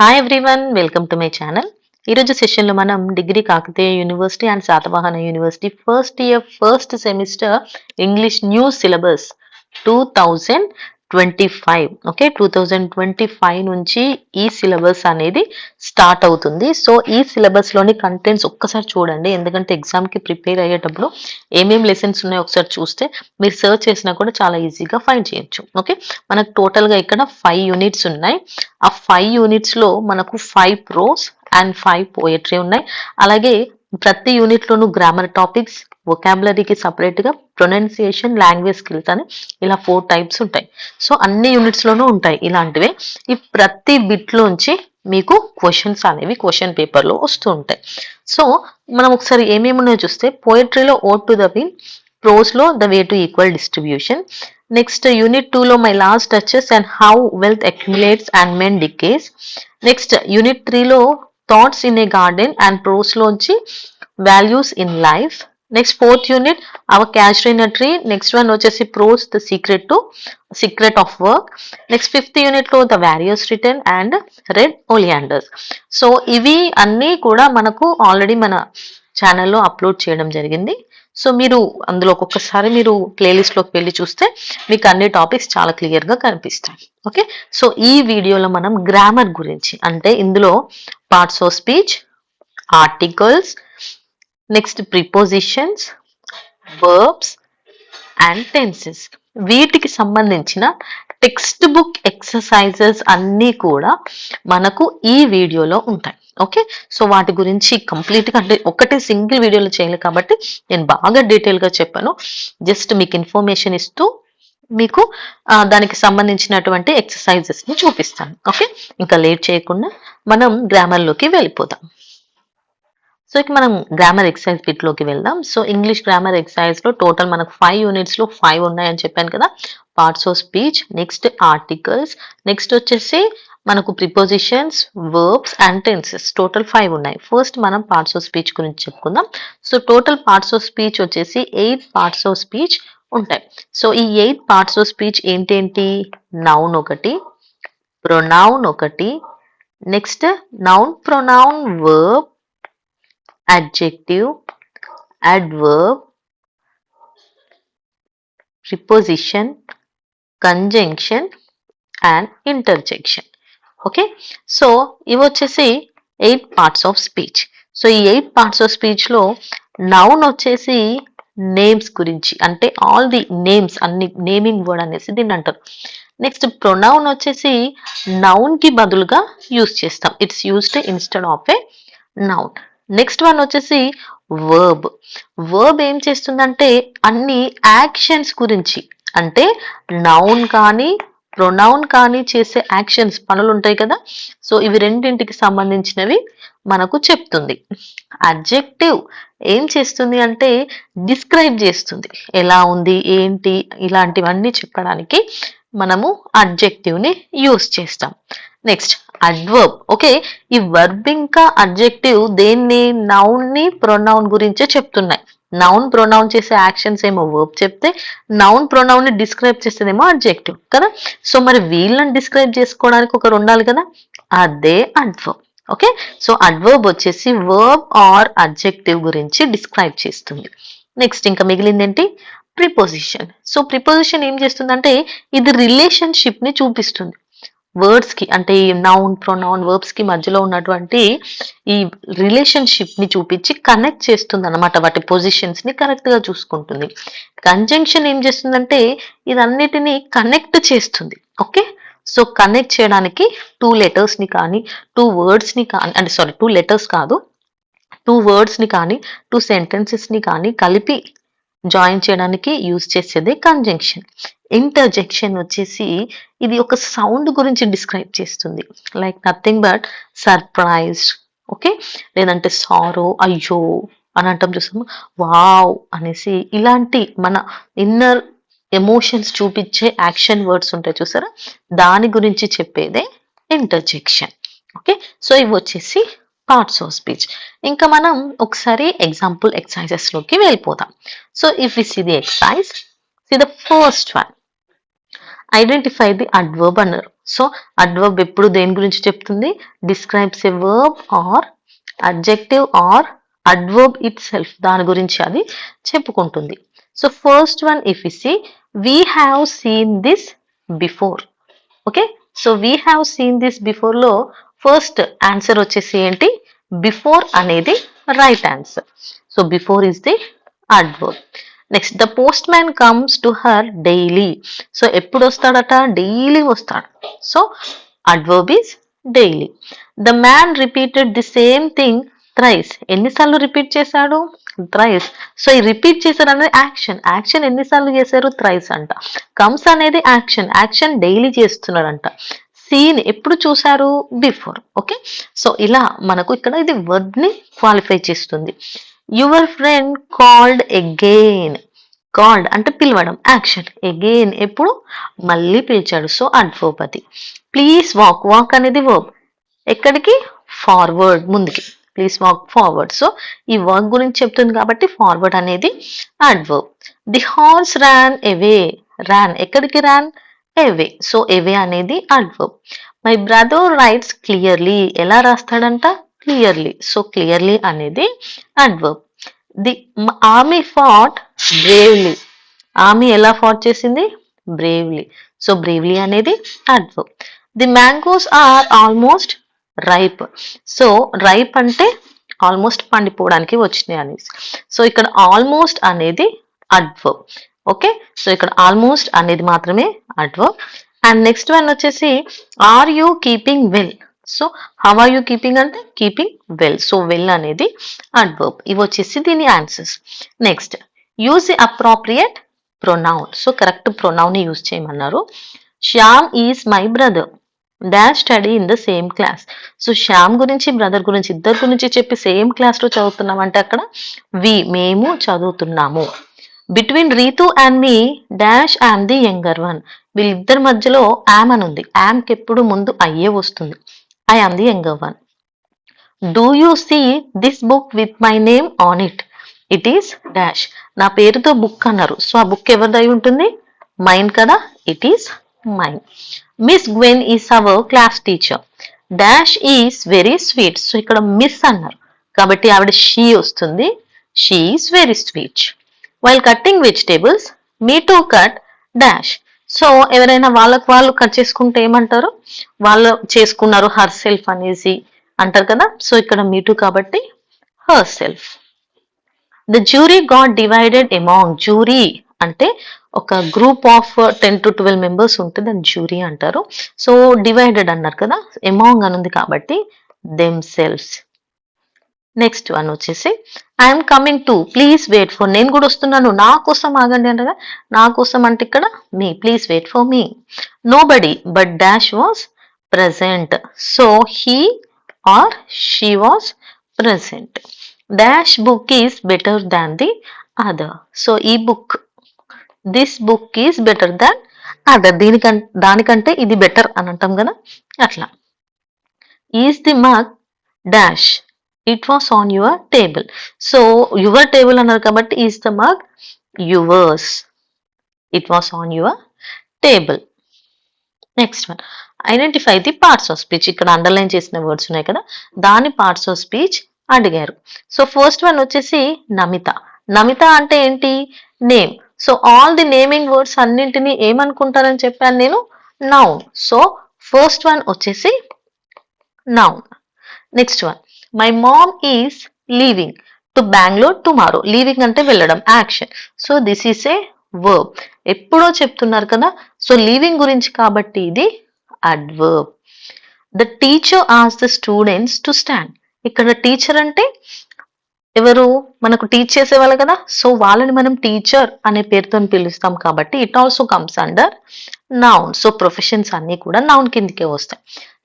Hi everyone, welcome to my channel. ఈరోజు సెషన్లో మనం degree Kakatiya university and Satavahana university first year first semester English new syllabus 2025 okay 2025 నుంచి ఈ syllabus అనేది start అవుతుంది. సో ఈ సిలబస్లోని కంటెంట్స్ ఒక్కసారి చూడండి, ఎందుకంటే ఎగ్జామ్కి ప్రిపేర్ అయ్యేటప్పుడు ఏమేమి లెసన్స్ ఉన్నాయో ఒకసారి చూస్తే మీరు సర్చ్ చేసినా కూడా చాలా ఈజీగా ఫైండ్ చేయొచ్చు. ఓకే, మనకు టోటల్గా ఇక్కడ 5 యూనిట్స్ ఉన్నాయి. ఆ 5 యూనిట్స్లో మనకు 5 ప్రోస్ అండ్ 5 పోయట్రీ ఉన్నాయి. అలాగే ప్రతి యూనిట్లోనూ గ్రామర్ టాపిక్స్, వొకాబులరీకి సపరేట్గా, ప్రొనౌన్సియేషన్, లాంగ్వేజ్ స్కిల్స్ అని ఇలా 4 టైప్స్ ఉంటాయి. సో అన్ని యూనిట్స్లోనూ ఉంటాయి ఇలాంటివే. ఈ ప్రతి బిట్లోంచి మీకు క్వశ్చన్స్ అనేవి క్వశ్చన్ పేపర్లో వస్తూ ఉంటాయి. సో మనం ఒకసారి ఏమేమి ఉన్నాయో చూస్తే, పోయట్రీలో ఓట్ టు ద విన్, ప్రోస్లో the way to equal distribution, next unit 2లో my last touches and how wealth accumulates and men decay, next unit 3లో thoughts in a garden and ప్రోస్లోంచి values in life, next 4th unit our cash tree, next one వచ్చేసి prose the secret of work, next 5th యూనిట్లో the warrior's return and red oleanders. So ఇవి అన్నీ కూడా మనకు already మన ఛానల్లో upload చేయడం జరిగింది. సో మీరు అందులో ఒక్కొక్కసారి మీరు ప్లేలిస్ట్లోకి వెళ్ళి చూస్తే మీకు అన్ని టాపిక్స్ చాలా క్లియర్గా కనిపిస్తాయి. ఓకే, సో ఈ వీడియోలో మనం గ్రామర్ గురించి, అంటే ఇందులో parts of speech, articles, next prepositions, verbs and tenses, వీటికి సంబంధించిన టెక్స్ట్ బుక్ ఎక్సర్సైజెస్ అన్నీ కూడా మనకు ఈ వీడియోలో ఉంటాయి. ఓకే, సో వాటి గురించి కంప్లీట్గా, అంటే ఒకటి సింగిల్ వీడియోలో చేయలేదు కాబట్టి నేను బాగా డీటెయిల్గా చెప్పాను. జస్ట్ మీకు ఇన్ఫర్మేషన్ ఇస్తూ మీకు దానికి సంబంధించినటువంటి ఎక్సర్సైజెస్ని చూపిస్తాను. ఓకే, ఇంకా లేట్ చేయకుండా మనం గ్రామర్లోకి వెళ్ళిపోదాం. సో ఇక మనం గ్రామర్ ఎక్సర్సైజ్ బిట్లోకి వెళ్దాం. సో ఇంగ్లీష్ గ్రామర్ ఎక్సర్సైజ్లో టోటల్ మనకు 5 యూనిట్స్లో 5 ఉన్నాయని చెప్పాను కదా. Parts of speech, next articles, next వచ్చేసి మనకు prepositions, verbs and tenses, total 5 ఉన్నాయి. ఫస్ట్ మనం పార్ట్స్ ఆఫ్ స్పీచ్ గురించి చెప్పుకుందాం. So total parts of speech వచ్చేసి 8 పార్ట్స్ ఆఫ్ స్పీచ్ ఉంటాయి. సో ఈ 8 పార్ట్స్ ఆఫ్ స్పీచ్ ఏంటేంటి? నౌన్ ఒకటి, ప్రొనౌన్ ఒకటి, next noun, pronoun, verb, adjective, adverb, preposition, conjunction and interjection. Okay, so ఇవి వచ్చేసి 8 పార్ట్స్ ఆఫ్ స్పీచ్. సో ఈ 8 పార్ట్స్ ఆఫ్ స్పీచ్లో నౌన్ వచ్చేసి నేమ్స్ గురించి, అంటే ఆల్ ది నేమ్స్, అన్ని నేమింగ్ వర్డ్ అనేసి దీన్ని అంటారు. నెక్స్ట్ ప్రొనౌన్ వచ్చేసి నౌన్ కి బదులుగా యూజ్ చేస్తాం, it's used instead of a noun. Next one వచ్చేసి వర్బ్. వర్బ్ ఏం చేస్తుందంటే అన్ని యాక్షన్స్ గురించి, అంటే నౌన్ కానీ ప్రొనౌన్ కానీ చేసే యాక్షన్స్, పనులు ఉంటాయి కదా. సో ఇవి రెండింటికి సంబంధించినవి మనకు చెప్తుంది. అడ్జెక్టివ్ ఏం చేస్తుంది అంటే డిస్క్రైబ్ చేస్తుంది, ఎలా ఉంది ఏంటి ఇలాంటివన్నీ చెప్పడానికి మనము అడ్జెక్టివ్ని యూస్ చేస్తాం. Next adverb. ఓకే, ఈ వర్బ్ ఇంకా అడ్జెక్టివ్ దేన్ని, నౌన్ ని ప్రొనౌన్ గురించే చెప్తున్నాయి. నౌన్ ప్రొనౌన్ చేసే యాక్షన్స్ ఏమో వర్బ్ చెప్తే, నౌన్ ప్రొనౌన్ ని డిస్క్రైబ్ చేసేదేమో అడ్జెక్టివ్ కదా. సో మరి వీళ్ళని డిస్క్రైబ్ చేసుకోవడానికి ఒకరు ఉండాలి కదా, అదే అడ్వర్బ్. ఓకే, సో అడ్వర్బ్ వచ్చేసి వర్బ్ ఆర్ అడ్జెక్టివ్ గురించి డిస్క్రైబ్ చేస్తుంది. నెక్స్ట్ ఇంకా మిగిలింది ఏంటి? ప్రిపోజిషన్. సో ప్రిపోజిషన్ ఏం చేస్తుందంటే ఇది రిలేషన్షిప్ ని చూపిస్తుంది వర్డ్స్ కి, అంటే ఈ నౌన్ ప్రొనౌన్ వర్బ్స్ కి మధ్యలో ఉన్నటువంటి ఈ రిలేషన్షిప్ ని చూపించి కనెక్ట్ చేస్తుంది అనమాట, వాటి పొజిషన్స్ ని కరెక్ట్ గా చూసుకుంటుంది. కంజంక్షన్ ఏం చేస్తుందంటే ఇదన్నిటిని కనెక్ట్ చేస్తుంది. ఓకే, సో కనెక్ట్ చేయడానికి 2 లెటర్స్ ని కానీ 2 వర్డ్స్ ని కానీ, అంటే సారీ 2 లెటర్స్ కాదు, 2 వర్డ్స్ ని కానీ 2 సెంటెన్సెస్ ని కానీ కలిపి జాయిన్ చేయడానికి యూజ్ చేసేదే కంజంక్షన్. ఇంటర్జెక్షన్ వచ్చేసి ఇది ఒక సౌండ్ గురించి డిస్క్రైబ్ చేస్తుంది, like nothing but surprise, okay, లేదంటే సారో, అయ్యో అని అంటాం చూసాము, వావ్ అనేసి, ఇలాంటి మన ఇన్నర్ ఎమోషన్స్ చూపించే యాక్షన్ వర్డ్స్ ఉంటాయి చూసారా, దాని గురించి చెప్పేదే ఇంటర్జెక్షన్. ఓకే, సో ఇవి వచ్చేసి పార్ట్స్ ఆఫ్ స్పీచ్. ఇంకా మనం ఒకసారి ఎగ్జాంపుల్ ఎక్సర్సైజెస్ లోకి వెళ్ళిపోదాం. So if we see the exercise, see the first one, identify the adverb అన్నారు. సో అడ్వర్బ్ ఎప్పుడు దేని గురించి చెప్తుంది? Describes a verb or adjective or adverb itself, దాని గురించి అది చెప్పుకుంటుంది. So first one if you see, we have seen this before. Okay, so we have seen this before లో ఫస్ట్ ఆన్సర్ వచ్చేసి ఏంటి? బిఫోర్ అనేది right answer. So before is the adverb. Next, the post man comes to her daily. So ఎప్పుడు వస్తాడట? Daily వస్తాడు. So adverb is daily. The man repeated the same thing thrice. ఎన్నిసార్లు repeat చేశాడు? Thrice. So ఈ repeat చేశారు అనేది action. Action ఎన్నిసార్లు చేశారు? Thrice అంట. కమ్స్ అనేది యాక్షన్. యాక్షన్ డైలీ చేస్తున్నాడంట. సీన్ ఎప్పుడు చూశారు? బిఫోర్. ఓకే, సో ఇలా మనకు ఇక్కడ ఇది వర్బ్ ని క్వాలిఫై చేస్తుంది. Your friend called again. Called అంటే పిలవడం, యాక్షన్. అగైన్ ఎప్పుడు? మళ్ళీ పిలిచాడు. సో అడ్వర్బ్ అది. Please walk. వాక్ అనేది వర్బ్. ఎక్కడికి? ఫార్వర్డ్, ముందుకి. Please walk forward. సో ఈ వర్క్ గురించి చెప్తుంది కాబట్టి ఫార్వర్డ్ అనేది adverb. The horse ran away. Ran ఎక్కడికి? Ran away. సో అవే అనేది adverb. My brother writes clearly. ఎలా రాస్తాడంట? క్లియర్లీ. సో క్లియర్లీ అనేది adverb. The army fought bravely. Army ఎలా ఫాట్ చేసింది? బ్రేవ్లీ. సో బ్రేవ్లీ అనేది adverb. The mangoes are almost ripe. So ripe అంటే almost పండిపోవడానికి వచ్చినాయి అనేసి. సో ఇక్కడ ఆల్మోస్ట్ అనేది అడ్వర్బ్. ఓకే, సో ఇక్కడ ఆల్మోస్ట్ అనేది మాత్రమే అడ్వర్బ్. అండ్ నెక్స్ట్ వన్ వచ్చేసి are you keeping well. So how are you keeping అంటే కీపింగ్ వెల్. సో వెల్ అనేది అడ్వర్బ్. ఇవి వచ్చేసి దీని answers. Next, use the appropriate pronoun. So correct pronoun ని యూజ్ చేయమన్నారు. Shyam is my brother. Dash study in the same class. So Shyam గురించి, brother గురించి, ఇద్దరు గురించి చెప్పి సేమ్ క్లాస్ లో చదువుతున్నాం అంటే అక్కడ వి, మేము చదువుతున్నాము. Between Ritu and me dash I'm the younger one. వీళ్ళిద్దరి మధ్యలో యామ్ అని ఉంది. యామ్ కి ఎప్పుడు ముందు అయ్యే వస్తుంది. I am the younger one. Do you see this book with my name on it. It is dash. నా పేరుతో బుక్ అన్నారు. సో ఆ బుక్ ఎవరిదై ఉంటుంది? మైన్ కదా. It is mine. Miss Gwen is our class teacher. Dash is very sweet. So ఇక్కడ Miss అన్నారు కాబట్టి ఆవిడ షీ వస్తుంది. She is very sweet. While cutting vegetables me to cut dash. So ఎవరైనా వాళ్ళకు వాళ్ళు కట్ చేసుకుంటే ఏమంటారు? వాళ్ళు చేసుకున్నారు హర్ సెల్ఫ్ అనేసి అంటారు కదా. సో ఇక్కడ మీ టు కాబట్టి her self. The jury got divided among. Jury అంటే ఒక గ్రూప్ ఆఫ్ 10 to 12 మెంబర్స్ ఉంటే దాన్ని జ్యూరీ అంటారు. సో డివైడెడ్ అన్నారు కదా, అమాంగ్ అని ఉంది కాబట్టి దెమ్ సెల్వ్స్. నెక్స్ట్ వన్ వచ్చేసి I'm coming to please wait for. నేను కూడా వస్తున్నాను, నా కోసం ఆగండి అంటగా. నా కోసం అంటే ఇక్కడ me. Please wait for me. Nobody but dash was present. So he or she was present. Dash book is better than the other. So ఈ book, this book is better than other. దానికంటే ఇది better అని అంటాం కదా, అట్లా. Is the mug dash it was on your table. So your table అన్నారు కాబట్టి is the mug yours. It was on your table. Next one, identify the parts of speech. ఇక్కడ underline చేసిన వర్డ్స్ ఉన్నాయి కదా, దాని పార్ట్స్ ఆఫ్ స్పీచ్ అడిగారు. So first one వచ్చేసి నమిత. నమిత అంటే ఏంటి? Name. So all the naming words అన్నింటినీ ఏమనుకుంటారని చెప్పాను నేను? నౌన్. సో ఫస్ట్ వన్ వచ్చేసి noun. Next one, my mom is leaving to Bengaluru tomorrow. Leaving అంటే వెళ్ళడం, action. So this is a verb. ఎప్పుడో చెప్తున్నారు కదా, సో లీవింగ్ గురించి కాబట్టి ఇది అడ్వర్బ్. ద టీచర్ ఆస్ ద స్టూడెంట్స్ టు స్టాండ్. ఇక్కడ టీచర్ అంటే ఎవరు? మనకు టీచ్ చేసేవాళ్ళు కదా, సో వాళ్ళని మనం టీచర్ అనే పేరుతో పిలుస్తాం కాబట్టి it also comes under noun. So professions అన్ని కూడా నౌన్ కిందకే వస్తాయి.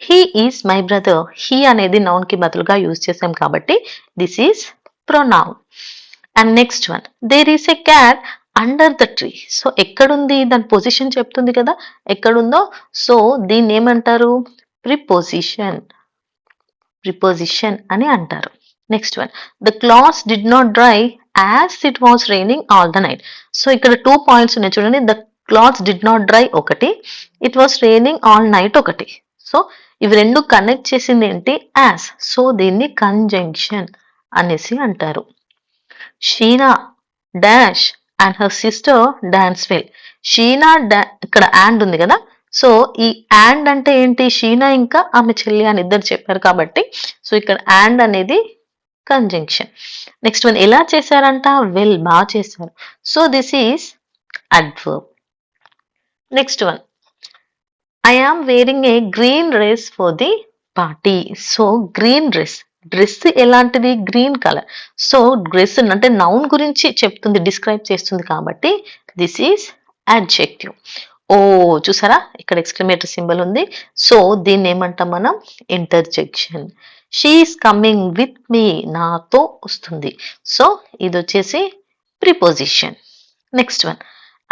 He is my brother. He అనేది నౌన్ కి బదులుగా యూజ్ చేసాం కాబట్టి this is pronoun. And next one, there is a cat under the tree. So ఎక్కడుంది? దాని పొజిషన్ చెప్తుంది కదా ఎక్కడుందో. సో దీన్ని ఏమంటారు? ప్రిపోజిషన్. ప్రిపోజిషన్ అని అంటారు. Next one, the clothes did not dry as it was raining all the night. So ఇక్కడ 2 పాయింట్స్ ఉన్నాయి చూడండి. The clothes did not dry ఒకటి, it was raining all night ఒకటి. సో ఇవి రెండు కనెక్ట్ చేసింది ఏంటి? యాస్. సో దీన్ని కంజంక్షన్ అనేసి అంటారు. Sheena dash and her sister dance well. Sheena ఇక్కడ అండ్ ఉంది కదా, సో ఈ అండ్ అంటే ఏంటి? షీనా ఇంకా ఆమె చెల్లి అని ఇద్దరు చెప్పారు కాబట్టి సో ఇక్కడ అండ్ అనేది కంజంక్షన్. నెక్స్ట్ వన్ ఎలా చేశారంట? వెల్, బాగా చేశారు. So this is adverb. Next one, I am wearing a green dress for the party. So green dress, dress ఎలాంటిది? Green colour. సో డ్రెస్ అంటే నౌన్ గురించి చెప్తుంది, డిస్క్రైబ్ చేస్తుంది కాబట్టి దిస్ ఈస్ అడ్జెక్టివ్. ఓ చూసారా, ఇక్కడ ఎక్స్క్లమేటరీ సింబల్ ఉంది. సో దీన్ని ఏమంటాం మనం? Interjection. She is coming with me, నాతో వస్తుంది. సో ఇది వచ్చేసి preposition. Next one,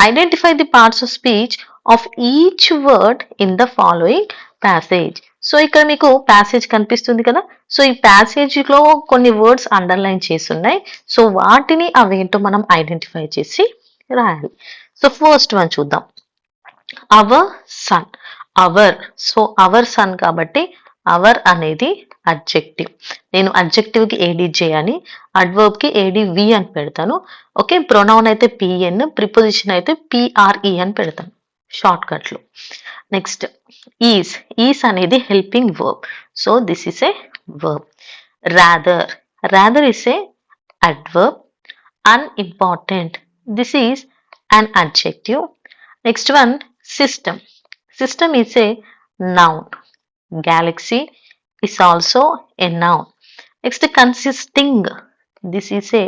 identify the parts of speech of each word in the following passage. So ఇక్కడ మీకు ప్యాసేజ్ కనిపిస్తుంది కదా, సో ఈ ప్యాసేజ్ లో కొన్ని వర్డ్స్ అండర్లైన్ చేసి ఉన్నాయి. సో వాటిని అవేంటో మనం ఐడెంటిఫై చేసి రాయాలి. సో ఫస్ట్ వన్ చూద్దాం. Our son. Our, so our son కాబట్టి అవర్ అనేది అడ్జెక్టివ్. నేను అడ్జెక్టివ్ కి ఏడి చేయాలి, అడ్వర్బ్ కి ఏడి వి అని పెడతాను. ఓకే, ప్రొనౌన్ అయితే పిఎన్, ప్రిపోజిషన్ అయితే పిఆర్ఈ అని పెడతాను షార్ట్ కట్ లో. Next is. ఈస్ అనేది helping verb. So this is a verb. Rather. Rather is a adverb. Unimportant. This is an adjective. Next one, system. System is a noun. Galaxy is also a noun. Next, consisting. This is a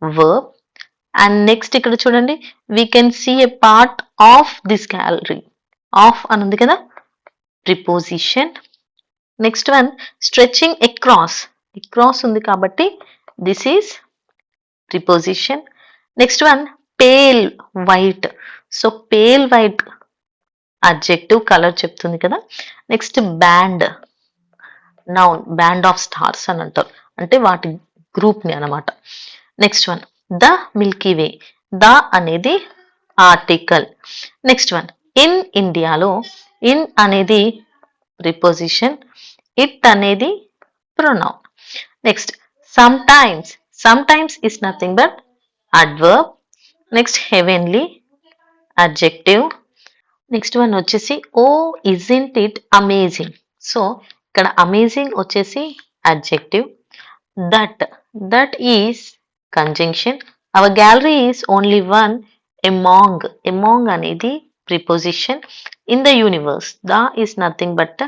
verb. And next ఇక్కడ చూడండి, we can see a part of this gallery. Of అనుంది కదా, preposition. Next one, stretching across. Across ఉంది కాబట్టి this is preposition. Next one, pale white. So pale white adjective, color చెప్తుంది కదా. Next band, noun. Band of stars అని అంటారు, అంటే వాటి గ్రూప్ ని అనమాట. Next one, the Milky Way. The అనేది ఆర్టికల్. నెక్స్ట్ వన్, ఇన్ ఇండియాలో. ఇన్ అనేది ప్రిపోజిషన్, ఇట్ అనేది pronoun. Next sometimes. Sometimes is nothing but adverb. Next heavenly adjective. Next one వచ్చేసి oh isn't it amazing. So ఇక్కడ amazing వచ్చేసి adjective. That, that is conjunction. Our gallery is only one among. Among అనేది preposition. In the universe, the is nothing but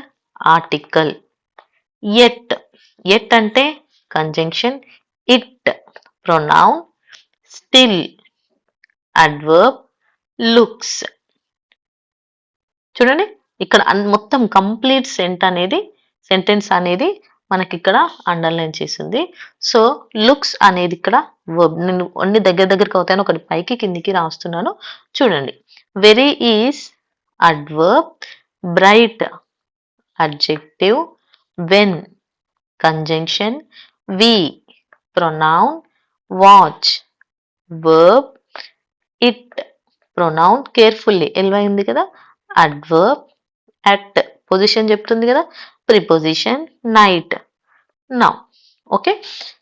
article. At. At అంటే conjunction, it pronoun, still adverb, looks. చూడండి ఇక్కడ మొత్తం complete sentence అనేది మనకి ఇక్కడ underline చేసింది. So looks అనేది ఇక్కడ వర్బ్. నేను అన్ని దగ్గరికి అవుతాను, ఒకటి పైకి కిందికి రాస్తున్నాను చూడండి. Very is adverb, bright adjective, when conjunction, we pronoun, watch verb, it pronoun. Carefully LY ఉంది కదా, అడ్వర్బ్. అట్ పొజిషన్ చెప్తుంది కదా, preposition. Night noun. Okay,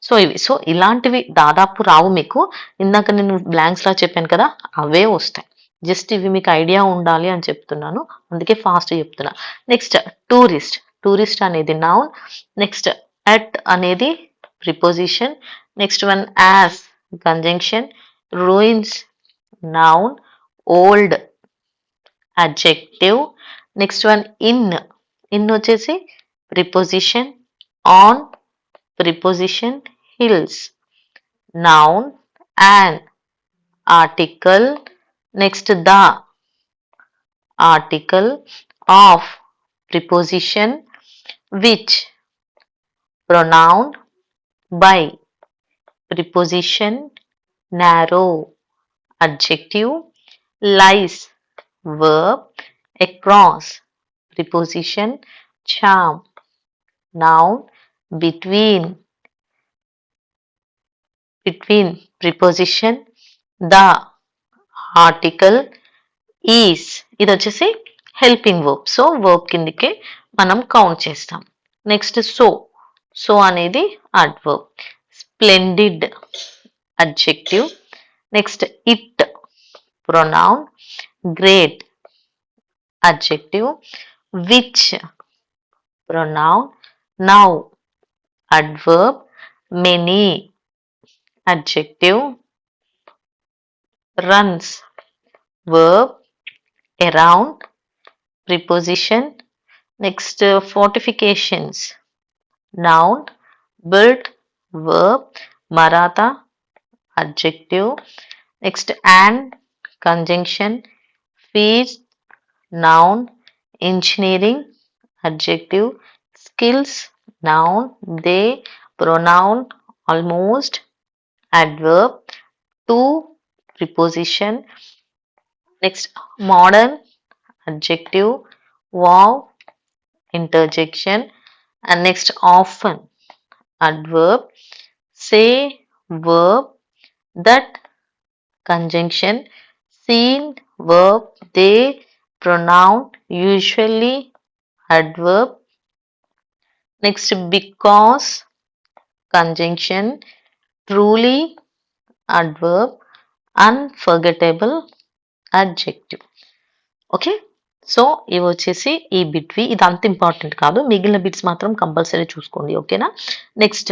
so ఇవి. సో ఇలాంటివి దాదాపు రావు మీకు. ఇందాక నేను బ్లాంక్స్ లా చెప్పాను కదా, అవే వస్తాయి. జస్ట్ ఇవి మీకు ఐడియా ఉండాలి అని చెప్తున్నాను, అందుకే ఫాస్ట్ చెప్తున్నా. Next tourist. టూరిస్ట్ అనేది నౌన్. నెక్స్ట్ అట్ అనేది preposition. Next one as conjunction, ruins noun, old adjective. Next one, in. In వచ్చేసి preposition. On preposition. Hills noun. An article. Next, the article. Of preposition. Which pronoun. By preposition. Narrow adjective. Lies verb. Across preposition. Charm noun. Between preposition. The article. Is ఇది వచ్చేసి helping verb. So verb కిందకే మనం count చేస్తాం. Next so అనేది adverb. Splendid adjective. Next it pronoun. Great adjective. Which pronoun. Now adverb. Many adjective. Runs verb. Around preposition. Next fortifications noun. Built verb. Maratha adjective. Next and conjunction. Feast noun. Engineering adjective. Skills noun. They pronoun. Almost adverb. To preposition. Next modern adjective. Wow interjection. And next often adverb. Say verb. That conjunction. Seen verb. They pronoun. Usually adverb. Next because conjunction. Truly adverb. Unforgettable adjective. Okay. So ఇవి వచ్చేసి ఈ బిట్వి. ఇది అంత important కాదు. మిగిలిన bits మాత్రం compulsory చూసుకోండి. ఓకేనా. Next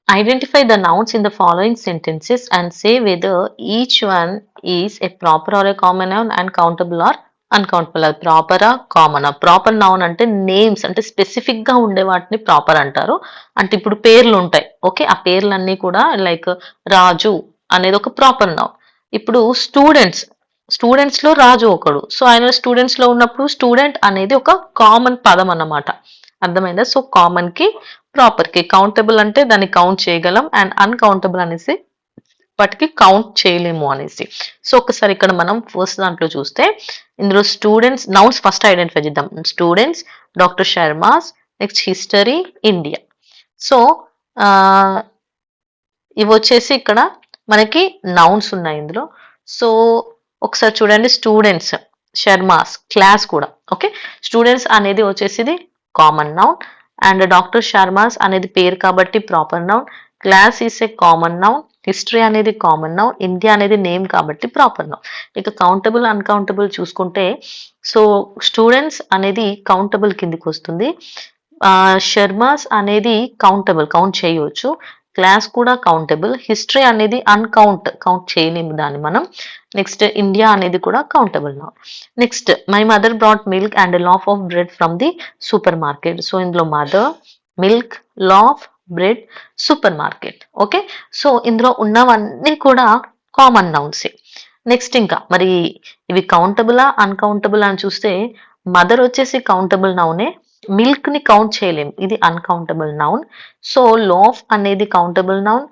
identify the nouns in the following sentences and say whether each one is a proper or a common noun and countable or uncountable. అది ప్రాపరా కామనా? ప్రాపర్ నౌన్ అంటే నేమ్స్ అంటే స్పెసిఫిక్ గా ఉండే వాటిని ప్రాపర్ అంటారు. అంటే ఇప్పుడు పేర్లు ఉంటాయి. ఓకే. ఆ పేర్లన్నీ కూడా లైక్ రాజు అనేది ఒక ప్రాపర్ నౌన్. ఇప్పుడు స్టూడెంట్స్ లో రాజు ఒకడు. సో ఆయన స్టూడెంట్స్ లో ఉన్నప్పుడు స్టూడెంట్ అనేది ఒక కామన్ పదం అన్నమాట. అర్థమైందా? సో కామన్ కి ప్రాపర్ కి కౌంటబుల్ అంటే దాన్ని కౌంట్ చేయగలం అండ్ అన్కౌంటబుల్ అనేసి వాటికి కౌంట్ చేయలేము అనేసి. సో ఒకసారి ఇక్కడ మనం ఫస్ట్ దాంట్లో చూస్తే ఇందులో స్టూడెంట్స్ నౌన్స్ ఫస్ట్ ఐడెంటిఫై చేద్దాం. Students, doctor Sharma's, next history, India. So ఇవి వచ్చేసి ఇక్కడ మనకి నౌన్స్ ఉన్నాయి ఇందులో. సో ఒకసారి చూడండి. స్టూడెంట్స్, శర్మాస్ క్లాస్ కూడా. ఓకే. స్టూడెంట్స్ అనేది వచ్చేసి common noun and doctor Sharma's అనేది పేరు కాబట్టి proper noun. Class is a common noun. History అనేది కామన్ నౌన్. ఇండియా అనేది నేమ్ కాబట్టి ప్రాపర్ నౌన్. ఇక కౌంటబుల్ అన్కౌంటబుల్ చూసుకుంటే సో స్టూడెంట్స్ అనేది కౌంటబుల్ కిందికి వస్తుంది. శర్మాస్ అనేది కౌంట్ చేయవచ్చు. క్లాస్ కూడా కౌంటబుల్. హిస్టరీ అనేది కౌంట్ చేయలేము దాన్ని మనం. నెక్స్ట్ ఇండియా అనేది కూడా countable noun. Next my mother brought milk and loaf of bread from the supermarket. So ఇందులో mother, milk, loaf, bread, supermarket. Okay. So ఇందులో ఉన్నవన్నీ కూడా కామన్ నౌన్స్. నెక్స్ట్ ఇంకా మరి ఇవి కౌంటబులా అన్కౌంటబుల్ అని చూస్తే మదర్ వచ్చేసి కౌంటబుల్ నౌనే. మిల్క్ ని కౌంట్ చేయలేం, ఇది అన్కౌంటబుల్ నౌన్. సో లోఫ్ అనేది కౌంటబుల్ నౌన్,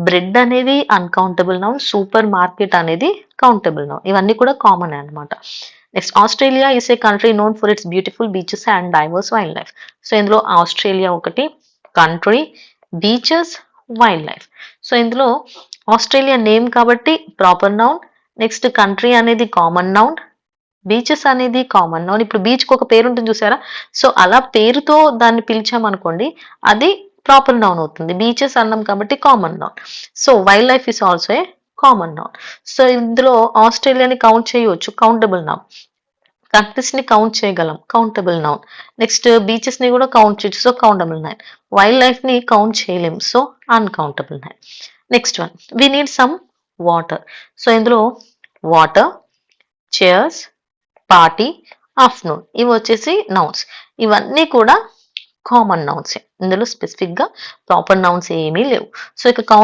బ్రెడ్ అనేది అన్కౌంటబుల్ నౌన్, సూపర్ మార్కెట్ అనేది కౌంటబుల్ నౌన్. ఇవన్నీ కూడా కామన్ అన్నమాట. Next Australia is a country known for it's beautiful beaches and diverse wild life. So ఇందులో ఆస్ట్రేలియా ఒకటి country, beaches, wild life. So ఇందులో Australia name కాబట్టి proper noun. Next country అనేది common noun, beaches అనేది common noun. ఇప్పుడు beach కి ఒక పేరు ఉంటుంది చూసారా. సో అలా పేరుతో దాన్ని పిలిచామనుకోండి అది ప్రాపర్ నౌన్ అవుతుంది. బీచెస్ అన్నాం కాబట్టి common noun. So wildlife is also a common noun. So ఇందులో ఆస్ట్రేలియాని కౌంట్ చేయవచ్చు, కౌంటబుల్ నౌన్. కంట్రీస్ ని కౌంట్ చేయగలం, కౌంటబుల్ నౌన్. నెక్స్ట్ బీచెస్ ని కూడా కౌంట్ చేయొచ్చు, so countable noun. Wildlife ని కౌంట్ చేయలేం, so uncountable noun. Next one we need some water. So ఇందులో వాటర్, చైర్స్, పార్టీ, ఆఫ్టర్నూన్ ఇవి వచ్చేసి నౌన్స్. ఇవన్నీ కూడా కామన్ నౌన్స్. ఇందులో స్పెసిఫిక్ గా ప్రాపర్ నౌన్స్ ఏమీ లేవు. సో ఇక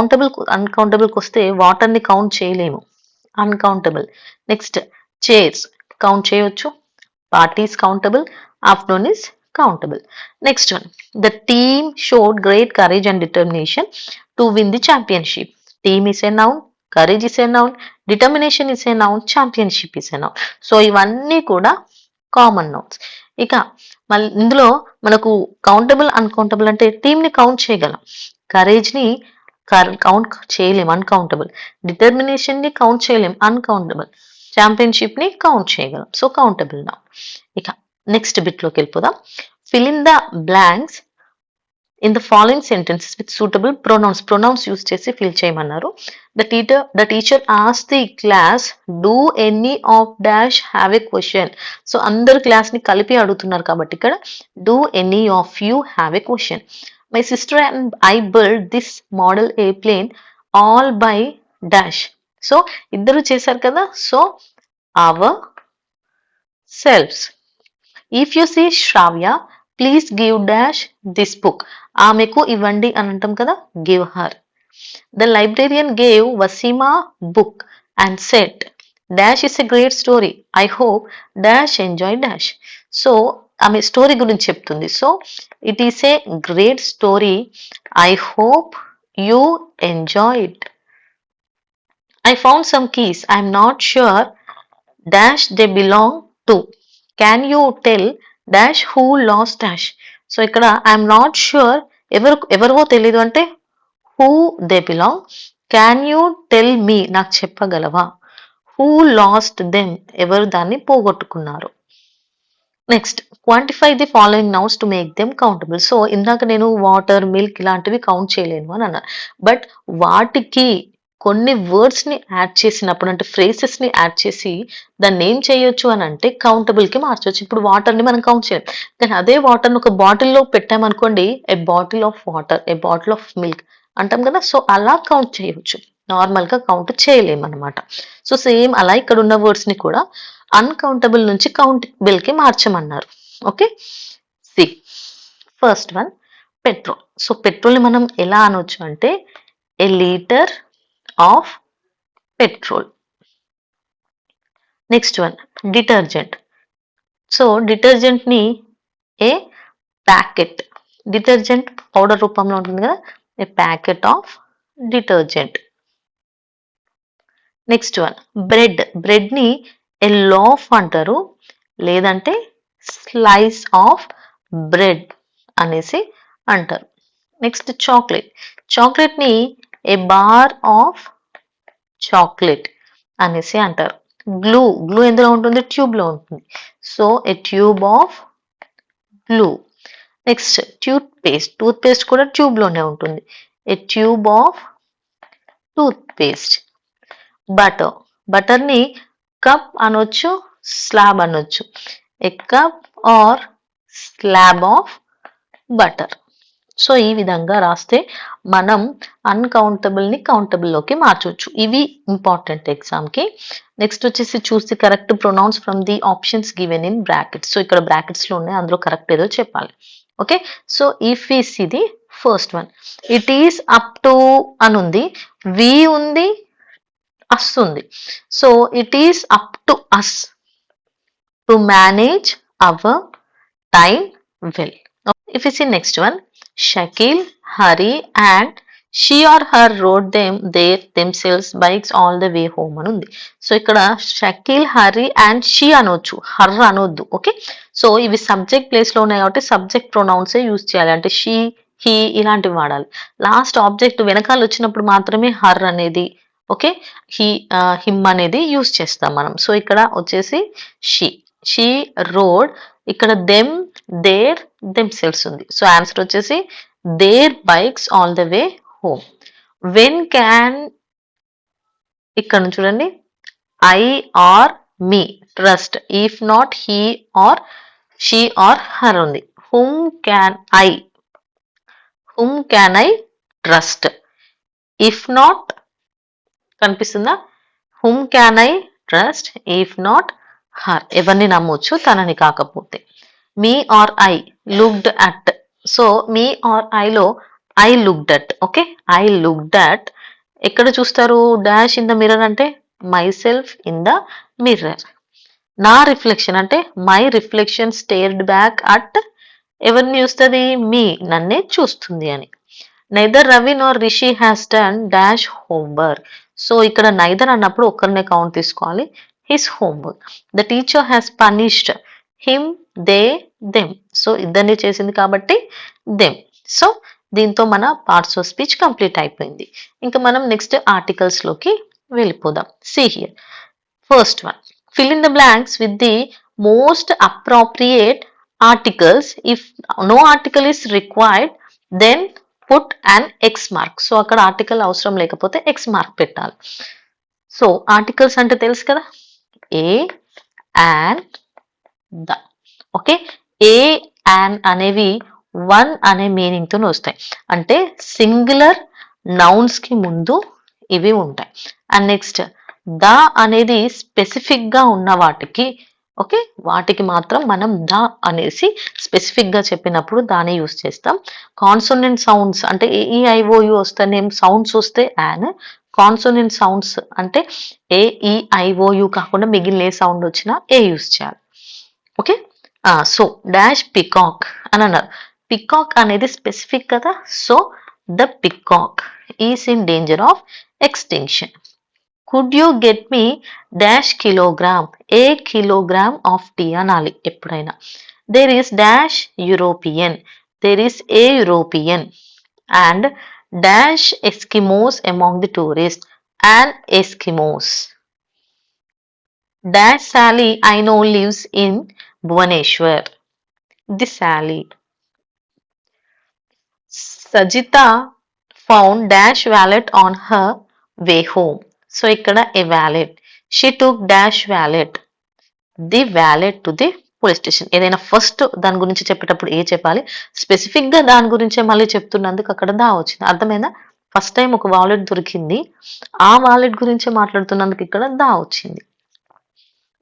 అన్కౌంటబుల్కి వస్తే వాటర్ ని కౌంట్ చేయలేము, అన్కౌంటబుల్. నెక్స్ట్ చైర్స్ కౌంట్ చేయొచ్చు, parties countable, afternoon is countable. Next one the team showed great courage and determination to win the championship. Team is a noun, courage is a noun, determination is a noun, championship is a noun. So ఇవన్నీ కూడా common nouns. ఇక మళ్ళీ ఇందులో మనకు countable uncountable అంటే team ని count చేయగలం, courage ని కౌంట్ చేయలేం, అన్కౌంటబుల్. డిటర్మినేషన్ ని కౌంట్ చేయలేం, అన్కౌంటబుల్. ఛాంపియన్షిప్ ని కౌంట్ చేయగలం. So countable noun. ఇక నెక్స్ట్ బిట్ లోకి వెళ్ళిపోదాం. Fill in the blanks in the following sentences with suitable pronouns use చేసి ఫిల్ చేయమన్నారు. ద టీచర్ ఆస్ the class do any of dash have a question. So అందరు class ని కలిపి అడుగుతున్నారు కాబట్టి ఇక్కడ do any of you have a question. My sister and I build this model airplane all by dash. So ఇద్దరు చేశారు కదా, so hour shelves. If you see Shravya please give dash this book. ఆమెకు ఇవ్వండి అని అంటాం కదా, give her. The librarian gave Waseema book and set dash is a great story I hope dash enjoy dash. So ఆమె story గురించి చెప్తుంది. So it is a great story I hope you enjoy it. I found some keys. I'm not sure dash they belong to. Can you tell dash who lost dash? So ఇక్కడ I'm not sure ఎవరివో తెలీదు అంటే who they belong. Can you tell me నాకు చెప్పగలవా. Who last them ఎవరు దాన్ని పోగొట్టుకున్నారు. Next quantify the following nouns to make them countable. So ఇందాక నేను వాటర్, మిల్క్ ఇలాంటివి కౌంట్ చేయలేను అని అన్నాను. బట్ వాటికి కొన్ని వర్డ్స్ ని యాడ్ చేసినప్పుడు అంటే ఫ్రేసెస్ ని యాడ్ చేసి దాన్ని ఏం చేయొచ్చు అని అంటే కౌంటబుల్ కి మార్చవచ్చు. ఇప్పుడు వాటర్ ని మనం కౌంట్ చేయలేం, కానీ అదే వాటర్ ని ఒక బాటిల్లో పెట్టామనుకోండి, a bottle of water, a bottle of milk అంటాం కదా. సో అలా కౌంట్ చేయవచ్చు, నార్మల్ గా కౌంట్ చేయలేం అనమాట. సో సేమ్ అలా ఇక్కడ ఉన్న వర్డ్స్ ని కూడా అన్కౌంటబుల్ నుంచి కౌంటబుల్ కి మార్చమన్నారు. Okay, see first one petrol. So petrol ని మనం ఎలా అనొచ్చు అంటే a litre of petrol. Next one detergent. So detergent ni a packet, detergent powder రూపంలో ఉంటుంది కదా, a packet of detergent. Next one bread ని a loaf అంటారు, లేదంటే slice of bread అనేసి అంటారు. నెక్స్ట్ చాక్లెట్ ని ఏ బార్ ఆఫ్ చాక్లెట్ అనేసి అంటారు. గ్లూ ఎందులో ఉంటుంది, ట్యూబ్ లో ఉంటుంది. So a tube of glue. Next toothpaste కూడా ట్యూబ్ లోనే ఉంటుంది. A tube of toothpaste. Butter ని కప్ అనొచ్చు, స్లాబ్ అనొచ్చు. A cup or slab of butter. So ఈ విధంగా రాస్తే మనం అన్కౌంటబుల్ ని కౌంటబుల్ లోకి మార్చవచ్చు. ఇవి ఇంపార్టెంట్ ఎగ్జామ్ కి. నెక్స్ట్ వచ్చేసి choose the correct pronouns from the options given in brackets. So ఇక్కడ బ్రాకెట్స్ లో ఉన్నాయి, అందులో కరెక్ట్ ఏదో చెప్పాలి. ఓకే, సో ఇఫ్ ఈ see the first one, it is up to అని ఉంది, వి ఉంది, అస్ ఉంది. So it is up to us to manage our time well. If you see next one, Shakil, Hari and she or her rode themselves bikes all the way home అని ఉంది. So ఇక్కడ Shakeel, Hari and she అనొచ్చు, her అనొద్దు. Okay, so ఇవి subject plus లో ఉన్నాయి కాబట్టి subject pronouns use చేయాలి, అంటే షీ, హీ ఇలాంటివి వాడాలి. లాస్ట్ ఆబ్జెక్ట్ వెనకాల వచ్చినప్పుడు మాత్రమే హర్ అనేది, ఓకే, హిమ్ అనేది యూజ్ చేస్తాం మనం. సో ఇక్కడ వచ్చేసి షీ రోడ్, ఇక్కడ దెమ్, దేర్, దెమ్సెల్వ్స్ ఉంది. సో ఆన్సర్ వచ్చేసి their bikes all the way home. When can, ఇక్కడ చూడండి, I or me trust, if not he or she or her ఉంది. Whom can I trust, if not, కనిపిస్తుందా, whom can I trust if not her, ఎవరిని నమ్మొచ్చు తనని కాకపోతే. Me or I looked at, so me or I లో I looked at. Okay, I looked at ఎక్కడ చూస్తారు, dash in the mirror అంటే my self in the mirror. నా reflection అంటే my reflection stirred back at, ఎవరిని చూస్తుంది, మీ, నన్నే చూస్తుంది అని. Neither Ravi Nar Rishi has done dash homework. So ఇక్కడ నైదర్ అన్నప్పుడు ఒక్కరినే కౌంట్ తీసుకోవాలి, his homework. The teacher has punished him, they, them. So ఇద్దరిని చేసింది కాబట్టి దెమ్. సో దీంతో మన పార్ట్స్ ఆఫ్ స్పీచ్ కంప్లీట్ అయిపోయింది. ఇంకా మనం నెక్స్ట్ ఆర్టికల్స్ లోకి వెళ్ళిపోదాం. See here First one, fill in the blanks with the most appropriate articles. If no article is required, then put an X mark. So అక్కడ article అవసరం లేకపోతే X mark పెట్టాలి. So articles అంటే తెలుసు కదా, ఏ and the. Okay, A and అనేవి one అనే meaning తో వస్తాయి, అంటే సింగులర్ నౌన్స్ కి ముందు ఇవి ఉంటాయి. అండ్ నెక్స్ట్ ద అనేది స్పెసిఫిక్ గా ఉన్న వాటికి, ఓకే, వాటికి మాత్రం మనం ద అనేసి స్పెసిఫిక్ గా చెప్పినప్పుడు దాన్ని యూస్ చేస్తాం. కాన్సోనెంట్ సౌండ్స్ అంటే ఏఈఐఓయు వస్తేనేం సౌండ్స్ వస్తే యాన్, కాన్సోనెంట్ సౌండ్స్ అంటే ఏఈఐఓయు కాకుండా మిగిలిన ఏ సౌండ్ వచ్చినా ఏ యూస్ చేయాలి. ఓకే, సో డాష్ పికాక్ అని అన్నారు. పికాక్ అనేది స్పెసిఫిక్ కదా, so the peacock is in danger of extinction. Could you get me dash kilogram, a kilogram of tea అనాలి ఎప్పుడైనా. There is dash European, there is a European. And dash Eskimos among the tourist, and Eskimos. Dash Sally I know lives in Bhubaneswar. The Sally. Sajita found dash wallet on her way home. So ikkada a wallet. She took dash wallet. The wallet to the police station. ఏదైనా first దాని గురించి చెప్పేటప్పుడు ఏ చెప్పాలి, specific గా దాని గురించే మళ్ళీ చెప్తున్నందుకు అక్కడ దా వచ్చింది. అర్థమైందా? ఫస్ట్ టైం ఒక వాలెట్ దొరికింది, ఆ వాలెట్ గురించే మాట్లాడుతున్నందుకు ఇక్కడ దా వచ్చింది.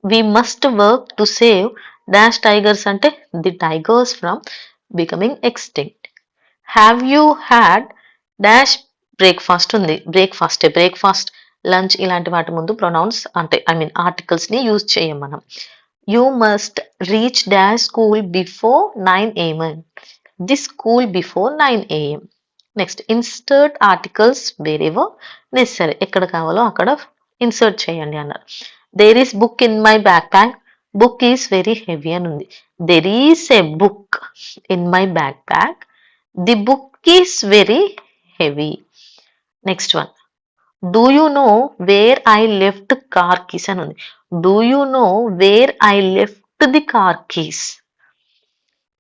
We must work to save dash tigers అంటే the tigers from becoming extinct. Have you had dash breakfast ఉంది, బ్రేక్ఫాస్ట్ లంచ్ ఇలాంటి వాటి ముందు ప్రొనౌన్స్ అంటే ఆర్టికల్స్ ని యూజ్ చేయం మనం. You must reach dash school before 9 am. The school before 9 am. Next insert articles wherever necessary, ఎక్కడ కావాలో అక్కడ ఇన్సర్ట్ చేయండి అన్నారు. There is book in my backpack, book is very heavy అని ఉంది. There is a book in my backpack, the book is very heavy. Next one, do you know where I left car keys అని ఉంది. Do you know where I left the car keys.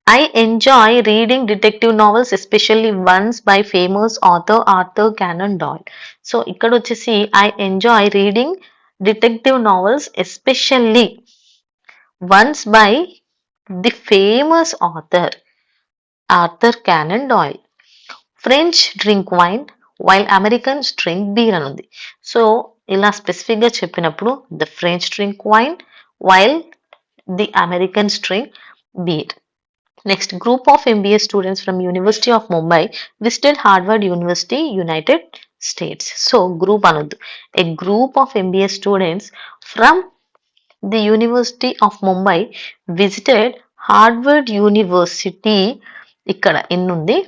I enjoy reading detective novels, especially ones by famous author Arthur Conan Doyle. So ఇక్కడ వచ్చేసి I enjoy reading detective novels, especially ones by the famous author Arthur Conan Doyle. French drink wine while Americans drink beer అని ఉంది. So ఇలా specific గా చెప్పినప్పుడు the French drink wine while the Americans drink beer. Next, group of MBA students from University of Mumbai visited Harvard University, United States. So, group anoddu. A group of MBA students from the University of Mumbai visited Harvard University, ikkada innundi,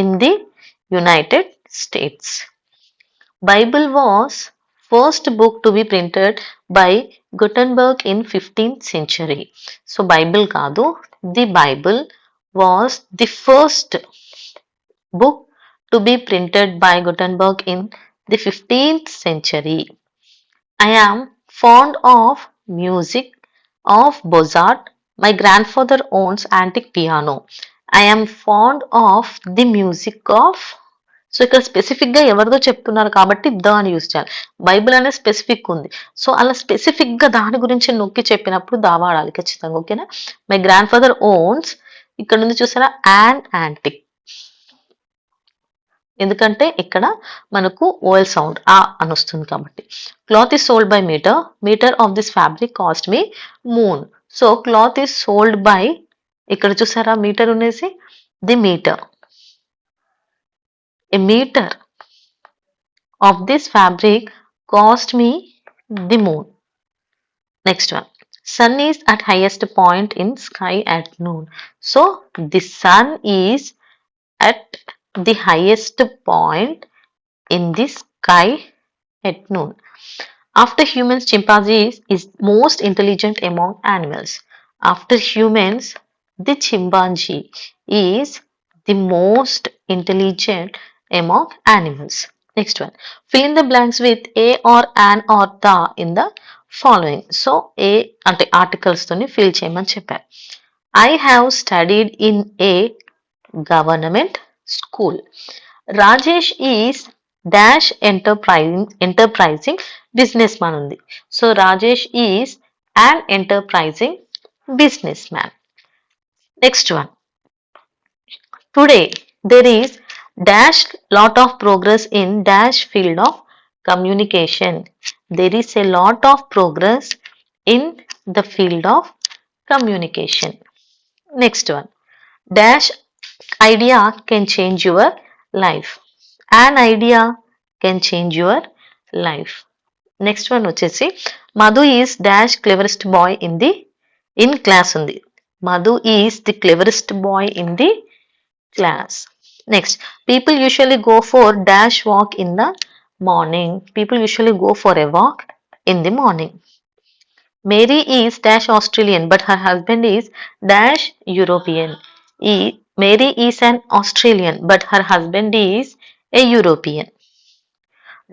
in the United States. Bible was first book to be printed by Gutenberg in 15th century. So, Bible kaadu, the Bible was the first book to be printed by Gutenberg in the 15th century. I am fond of music of Mozart. My grandfather owns antique piano. I am fond of the music of. So ఇక్కడ specific గా ఎవరిదో చెప్తున్నారు కాబట్టి the అని use చేయాలి. Bible అనేది specific ఉంది, so అలా స్పెసిఫిక్ గా దాని గురించి నొక్కి చెప్పినప్పుడు దా వాడాలి ఖచ్చితంగా. ఓకేనా? మై గ్రాండ్ ఫాదర్ ఓన్స్, ఇక్కడ నుంచి చూసారా అండ్ యాంటిక్, ఎందుకంటే ఇక్కడ మనకు ఓఎల్ సౌండ్ ఆ అని వస్తుంది కాబట్టి. Cloth is sold by metre, metre of this fabric cost me moon. So cloth is sold by, ఇక్కడ చూసారా మీటర్ ఉండేసి the metre. A meter of this fabric cost me the moon. Next one, sun is at highest point in sky at noon. So the sun is at the highest point in the sky at noon. After humans, chimpanzees is most intelligent among animals. After humans, the chimpanzee is the most intelligent among animals. Next one, fill in the blanks with a or an or the in the following. So a అంటే articles తోని fill చేయమని చెప్పారు. I have studied in a government school. Rajesh is dash enterprising businessman ఉంది. So Rajesh is an enterprising businessman. Next one. Today there is dash lot of progress in dash field of communication. There is a lot of progress in the field of communication. Next one. Dash idea can change your life. An idea can change your life. Next one వచ్చేసి Madhu is dash cleverest boy in class ఉంది. Madhu is the cleverest boy in the class. Next people usually go for dash walk in the morning. People usually go for a walk in the morning. Mary is dash Australian but her husband is dash European. Mary is an Australian but her husband is a European.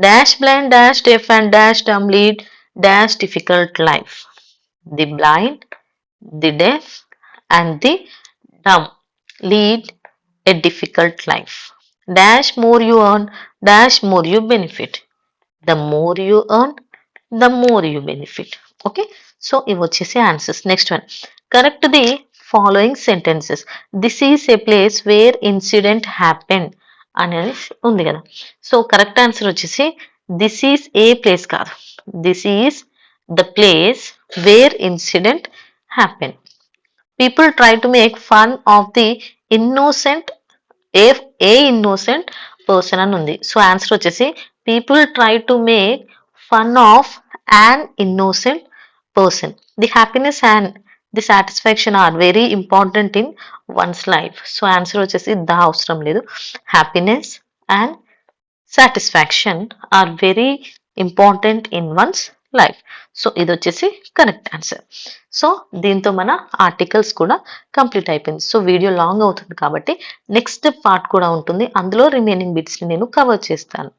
Dash blind dash deaf and dash dumb lead dash difficult life. The blind, the deaf and the dumb lead a difficult life. Dash more you earn dash more you benefit. The more you earn the more you benefit. Okay, so ఇవి వచ్చేసి answers. Next one, correct the following sentences. This is A place where incident happened అనేది ఉంది కదా. So correct answer వచ్చేసి this is A place కాదు, this is the place where incident happen. People try to make fun of the innocent A innocent person అని ఉంది. So answer వచ్చేసి people try to make fun of an innocent person. The happiness and the satisfaction are very important in one's life. So answer వచ్చేసి ద అవసరం లేదు. Happiness and satisfaction are very important in one's life. So ఇది వచ్చేసి correct answer. So దీంతో మన articles కూడా complete అయిపోయింది. సో వీడియో లాంగ్ అవుతుంది కాబట్టి నెక్స్ట్ పార్ట్ కూడా ఉంటుంది, అందులో రిమైనింగ్ బిట్స్ని నేను కవర్ చేస్తాను.